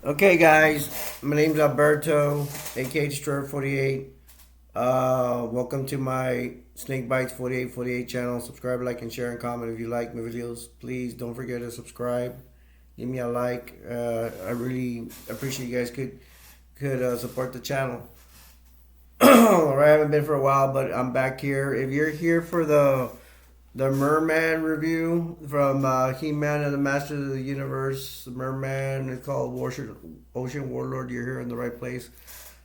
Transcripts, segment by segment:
Okay, guys, my name's Alberto, aka Destroyer 48. Welcome to my Snake Bites 4848 channel. Subscribe, like, and share, and comment if you like my videos. Please don't forget to subscribe. Give me a like. I really appreciate you guys could support the channel. Alright, I haven't been for a while, but I'm back here. If you're here for the Merman review from He-Man and the Masters of the Universe. Merman is called Ocean Warlord. You're here in the right place.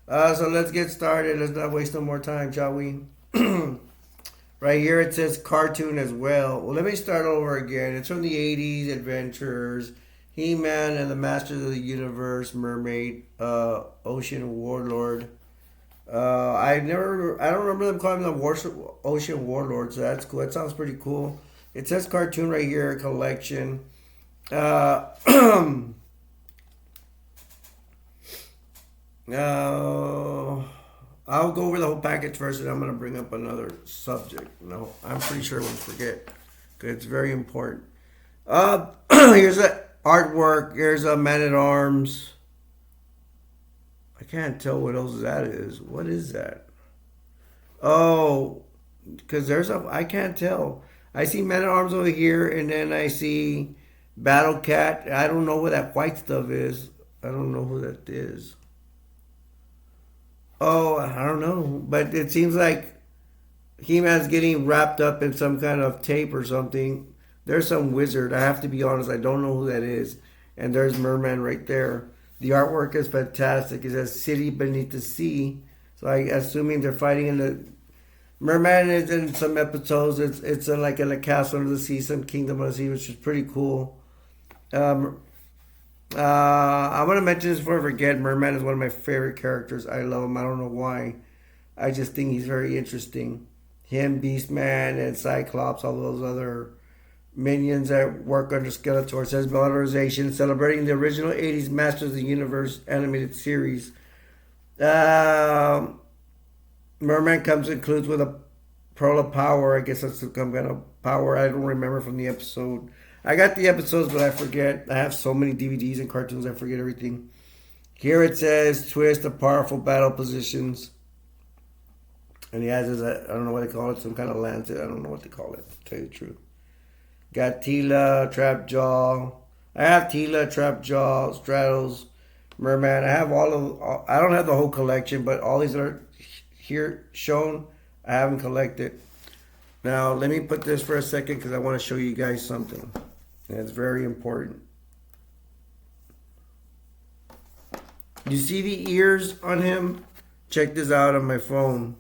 So let's get started. Let's not waste no more time, shall we? Right here it says cartoon as well. Well, let me start over again. It's from the 80s adventures. He-Man and the Masters of the Universe, Mermaid, Ocean Warlord. I don't remember them calling them the Ocean Warlords. So that's cool. That sounds pretty cool. It says cartoon right here, collection. Uh, I'll go over the whole package first, and I'm gonna bring up another subject. No, I'm pretty sure I won't forget because it's very important. Here's the artwork. Here's a Man at Arms. I can't tell what else that is. What is that? Oh, because I can't tell. I see Man at Arms over here, and then I see Battle Cat. I don't know what that white stuff is. I don't know who that is. Oh, I don't know. But it seems like He-Man's getting wrapped up in some kind of tape or something. There's some wizard. I have to be honest. I don't know who that is. And there's Merman right there. The artwork is fantastic. It says City Beneath the Sea. So I assuming they're fighting in the... Merman is in some episodes. It's like in a castle under the sea, some kingdom under the sea, which is pretty cool. I'm going to mention this before I forget. Merman is one of my favorite characters. I love him. I don't know why. I just think he's very interesting. Him, Beastman, and Cyclops, all those other minions that work under Skeletor. It says Valorization, celebrating the original 80s Masters of the Universe animated series. Merman includes with a pearl of power. I guess that's some kind of power. I don't remember from the episode. I got the episodes, but I forget. I have so many DVDs and cartoons, I forget everything. Here it says twist the powerful battle positions. And he has his, I don't know what they call it, some kind of lancet. I don't know what they call it, to tell you the truth. Got Tila, Trapjaw. I have Tila, Trapjaw, Stratos, Merman. I have I don't have the whole collection, but all these are here shown. I haven't collected. Now, let me put this for a second because I want to show you guys something. And it's very important. You see the ears on him? Check this out on my phone.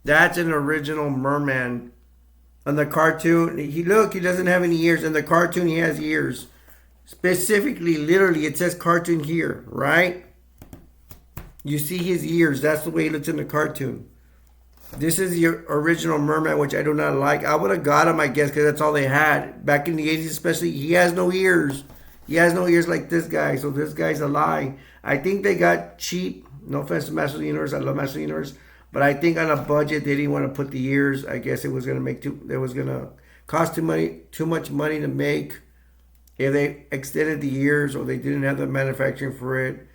That's an original Merman. On the cartoon, he doesn't have any ears. In the cartoon, he has ears. Specifically, literally, it says cartoon here, right? You see his ears. That's the way he looks in the cartoon. This is the original Merman, which I do not like. I would have got him, I guess, because that's all they had. Back in the 80s especially, he has no ears. He has no ears like this guy, so this guy's a lie. I think they got cheap. No offense to Master of the Universe. I love Master of the Universe. But I think on a budget, they didn't want to put the ears. I guess it was going to cost too much money to make if they extended the ears or they didn't have the manufacturing for it.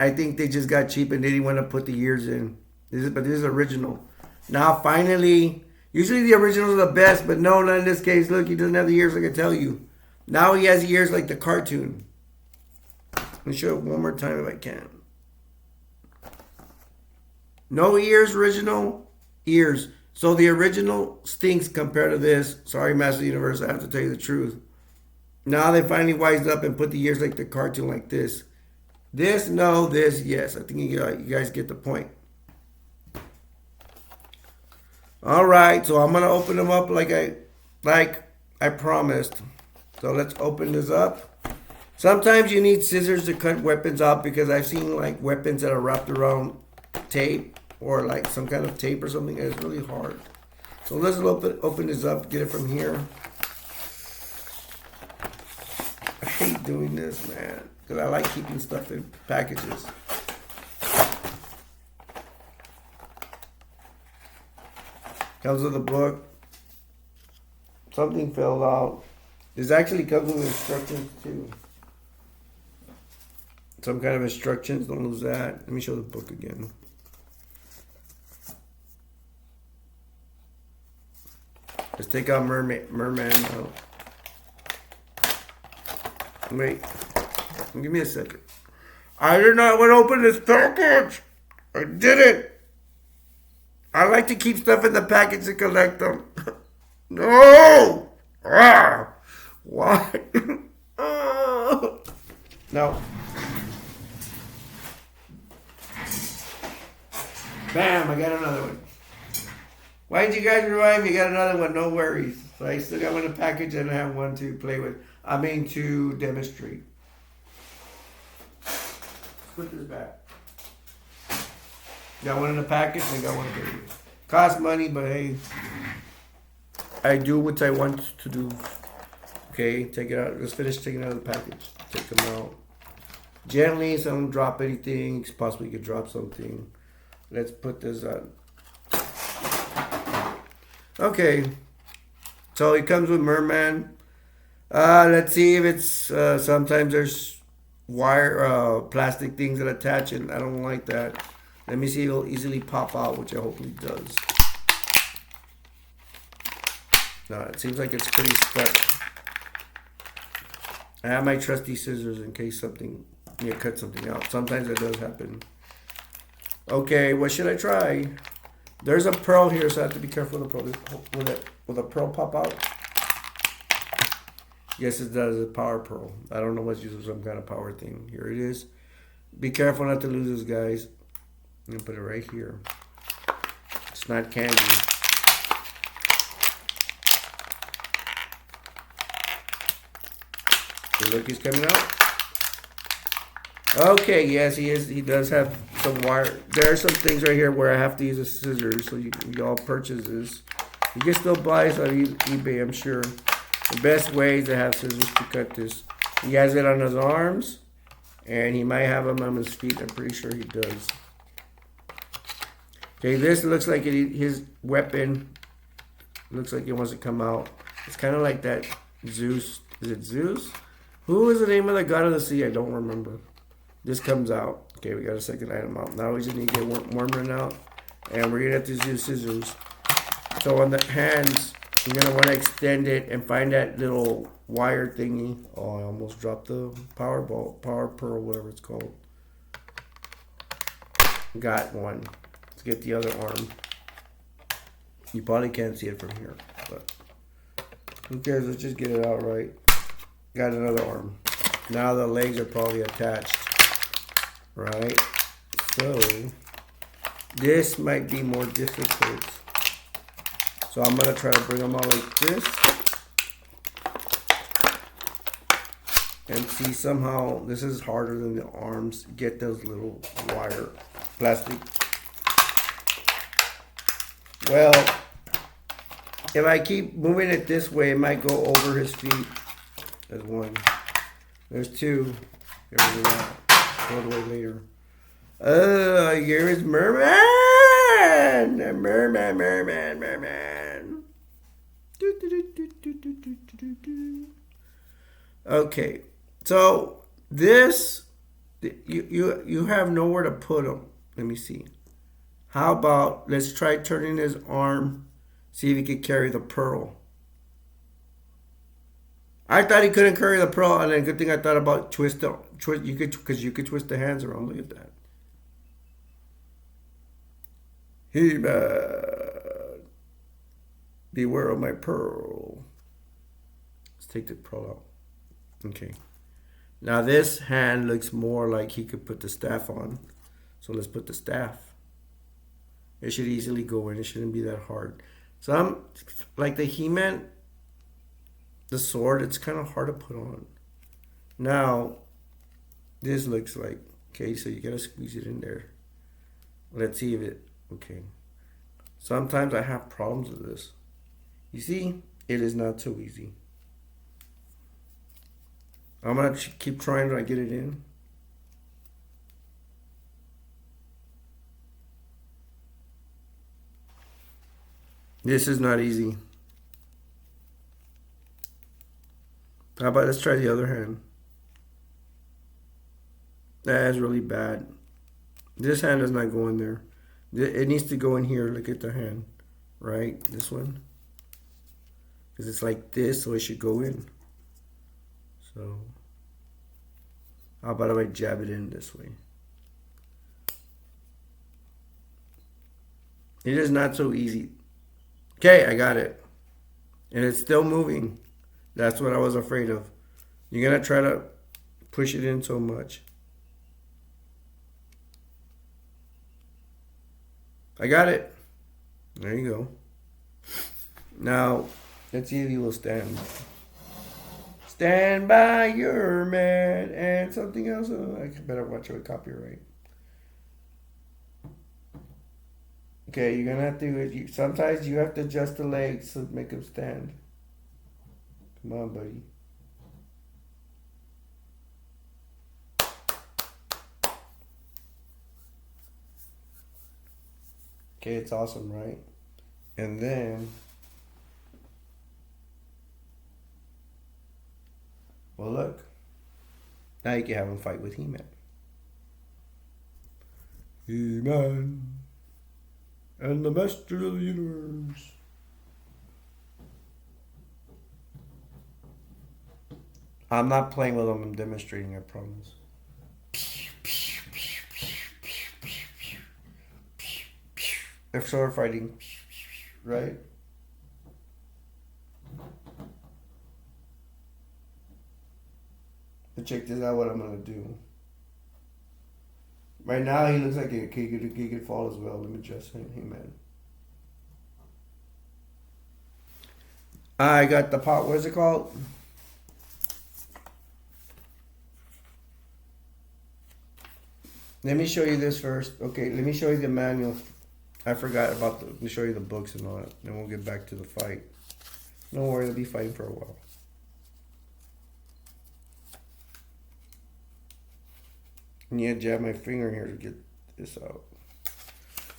I think they just got cheap and they didn't want to put the ears in. But this is original. Now, finally, usually the originals are the best, but no, not in this case. Look, he doesn't have the ears like I tell you. Now he has ears like the cartoon. Let me show it one more time if I can. No ears, original ears. So the original stinks compared to this. Sorry, Master of the Universe, I have to tell you the truth. Now they finally wised up and put the ears like the cartoon like this. This, no, this, yes. I think you guys get the point. All right, so I'm gonna open them up like I promised. So let's open this up. Sometimes you need scissors to cut weapons out because I've seen like weapons that are wrapped around tape or like some kind of tape or something, and it's really hard. So let's open this up, get it from here. I hate doing this, man, because I like keeping stuff in packages. Comes with a book. Something fell out. This actually comes with instructions too. Some kind of instructions, don't lose that. Let me show the book again. Let's take out Merman out. Wait, give me a second. I did not want to open this package. I didn't. I like to keep stuff in the package and collect them. No! Ah! Why? No. Bam, I got another one. Why did you guys revive? You got another one, no worries. So I still got one in the package and I have one to play with. I mean to demonstrate. Let's put this back. Got one in the package and got one in the cost money, but hey, I do what I want to do. Okay, take it out. Let's finish taking it out of the package. Take them out. Gently, so don't drop anything. Possibly you could drop something. Let's put this on. Okay, so it comes with Merman. Let's see if it's sometimes there's wire plastic things that attach, and I don't like that. Let me see if it'll easily pop out, which I hopefully does. No, it seems like it's pretty stuck. I have my trusty scissors in case something, you cut something out. Sometimes it does happen. Okay, what should I try? There's a pearl here, so I have to be careful with the pearl. Will the pearl pop out? Yes, it does. A power pearl. I don't know what's used for some kind of power thing. Here it is. Be careful not to lose this, guys. I'm gonna put it right here. It's not candy. So look, he's coming out. Okay, yes, he is. He does have some wire. There are some things right here where I have to use a scissors. So you all purchase this. You can still buy this on eBay, I'm sure. The best way is to have scissors to cut this. He has it on his arms, and he might have them on his feet. I'm pretty sure he does. Okay, this looks like his weapon. Looks like it wants to come out. It's kind of like that Zeus. Is it Zeus? Who is the name of the god of the sea? I don't remember. This comes out. Okay, we got a second item out. Now we just need to get Merman out. And we're going to have to use scissors. So on the hands, you're going to want to extend it and find that little wire thingy. Oh, I almost dropped the power pearl, whatever it's called. Got one. Let's get the other arm. You probably can't see it from here, but who cares? Let's just get it out right. Got another arm. Now the legs are probably attached, right? So this might be more difficult. So I'm gonna try to bring them out like this and see somehow this is harder than the arms. Get those little wire plastic. Well, if I keep moving it this way, it might go over his feet. There's one. There's two. There's one. Throw it away later. Here is Merman! Merman. Okay. So, this, you have nowhere to put them. Let me see. How about, let's try turning his arm, see if he could carry the pearl. I thought he couldn't carry the pearl, and then good thing I thought about twist. You could, because you could twist the hands around. Look at that. He-Man, beware of my pearl. Let's take the pearl out. Okay. Now this hand looks more like he could put the staff on. So let's put the staff. It should easily go in. It shouldn't be that hard. Some, like the He-Man, the sword, it's kind of hard to put on. Now, this looks like, okay, so you gotta squeeze it in there. Let's see if it, okay. Sometimes I have problems with this. You see, it is not so easy. I'm gonna keep trying to get it in. This is not easy. How about let's try the other hand? That is really bad. This hand does not go in there. It needs to go in here. Look at the hand. Right? This one. Because it's like this, so it should go in. So, how about if I jab it in this way? It is not so easy. Okay, I got it. And it's still moving. That's what I was afraid of. You're going to try to push it in so much. I got it. There you go. Now, let's see if he will stand. Stand by your man. And something else. I better watch out with copyright. Okay, you're gonna have to. Sometimes you have to adjust the legs to make them stand. Come on, buddy. Okay, it's awesome, right? And then, well, look. Now you can have him fight with He-Man. He-Man and the Master of the Universe. I'm not playing with them, I'm demonstrating, I promise. They're sword fighting, right? But check this out, what I'm gonna do. Right now, he looks like he could fall as well. Let me just say, hey man. I got the pot. What is it called? Let me show you this first. Okay, let me show you the manual. I forgot about let me show you the books and all that. Then we'll get back to the fight. Don't worry, they'll be fighting for a while. I need to jab my finger here to get this out.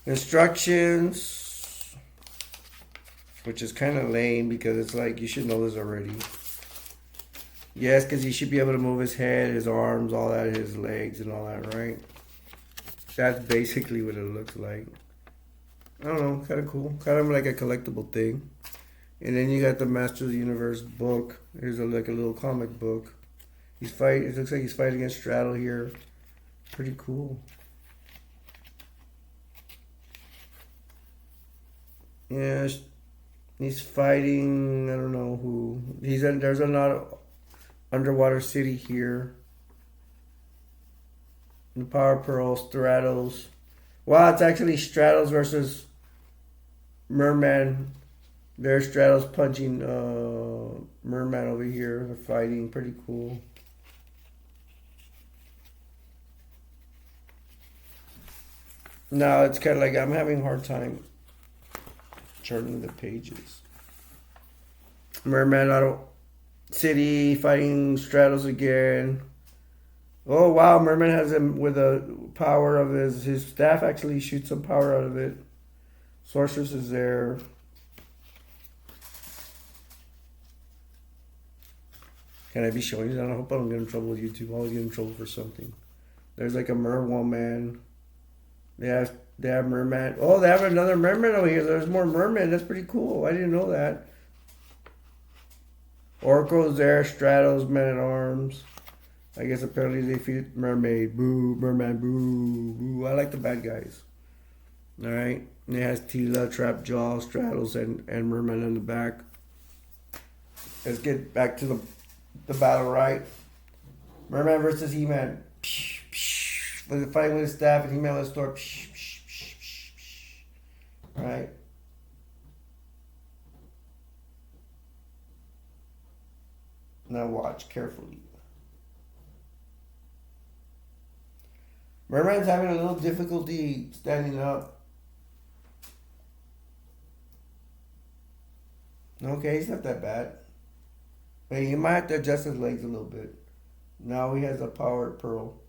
Instructions, which is kind of lame because it's like you should know this already. Yes, because he should be able to move his head, his arms, all that, his legs and all that, right? That's basically what it looks like. I don't know, kind of cool. Kind of like a collectible thing. And then you got the Masters of the Universe book. Here's like a little comic book. He's fighting. It looks like he's fighting against Straddle here. Pretty cool. Yeah, he's fighting. I don't know who. There's another underwater city here. The Power Pearl straddles. Wow, it's actually Straddles versus Merman. There's Straddles punching Merman over here. They're fighting. Pretty cool. No, it's kind of like I'm having a hard time turning the pages. Merman Auto City fighting Straddles again. Oh wow, Merman has him with the power of his staff actually shoots some power out of it. Sorceress is there. Can I be showing you that? I hope I don't get in trouble with YouTube. I always get in trouble for something. There's like a merwoman. They have Merman. Oh, they have another Merman over here. There's more Merman. That's pretty cool. I didn't know that. Oracle's there. Stratos, Men at Arms. I guess apparently they feed Mermaid. Boo, Merman, boo, boo. I like the bad guys. Alright. And it has Tila, Trapjaw, Stratos, and Merman in the back. Let's get back to the battle, right? Merman versus He-Man. With the fight with his staff and He-Man with his sword. Right? Now watch carefully. Merman's having a little difficulty standing up. Okay, he's not that bad. But he might have to adjust his legs a little bit. Now he has a power pearl.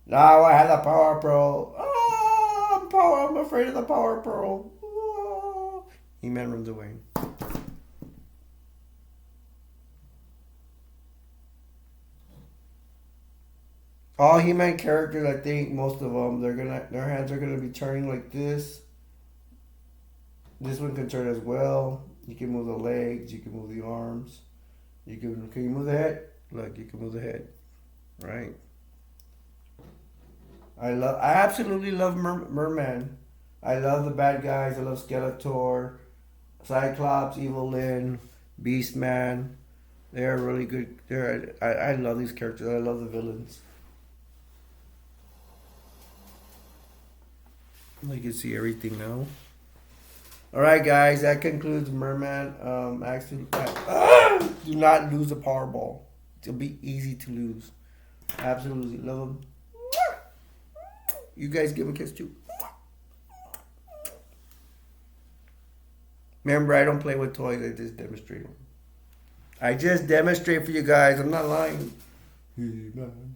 Now I have the power pearl. Oh, I'm afraid of the power pearl. Oh. He-Man runs away. All He-Man characters, I think most of them, their hands are gonna be turning like this. This one can turn as well. You can move the legs. You can move the arms. Can you move the head? Look, you can move the head. Right. I absolutely love Merman. I love the bad guys. I love Skeletor, Cyclops, Evil Lyn, Beastman. They're really good. I love these characters. I love the villains. You can see everything now. All right, guys. That concludes Merman. Actually, do not lose a Powerball. It'll be easy to lose. Absolutely love them. You guys give him a kiss too. Remember, I don't play with toys. I just demonstrate them. I just demonstrate for you guys. I'm not lying. I'm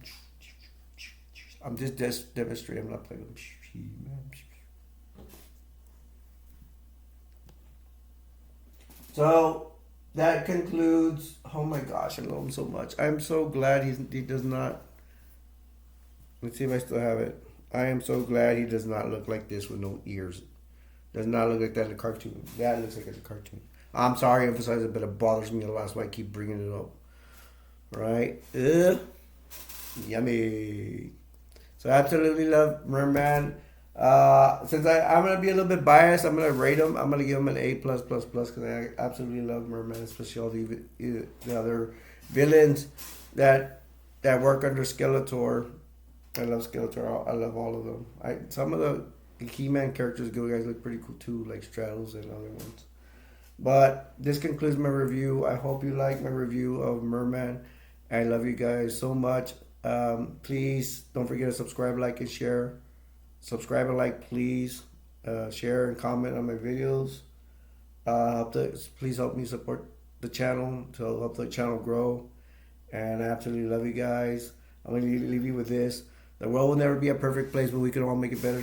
just demonstrating. I'm not playing with them. So that concludes. Oh my gosh, I love him so much. I'm so glad he does not. Let's see if I still have it. I am so glad he does not look like this with no ears. Does not look like that in a cartoon. That looks like it's a cartoon. I'm sorry to emphasize it, but it bothers me a lot. That's why I keep bringing it up. Right? Ugh. Yummy. So I absolutely love Merman. Since I'm gonna be a little bit biased, I'm gonna rate him. I'm gonna give him an A plus plus plus because I absolutely love Merman, especially all the other villains that work under Skeletor. I love Skeletor. I love all of them. Some of the He-Man characters, good guys, look pretty cool too, like Stratos and other ones. But this concludes my review. I hope you like my review of Merman. I love you guys so much. Please don't forget to subscribe, like, and share. Subscribe and like, please. Share and comment on my videos. Please help me support the channel to help the channel grow. And I absolutely love you guys. I'm going to leave you with this. The world will never be a perfect place, but we can all make it better.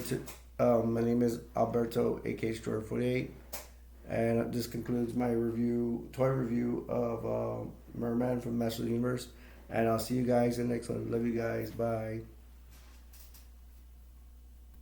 My name is Alberto, aka Store 48. And this concludes my toy review of Merman from Masters of the Universe. And I'll see you guys in the next one. Love you guys. Bye.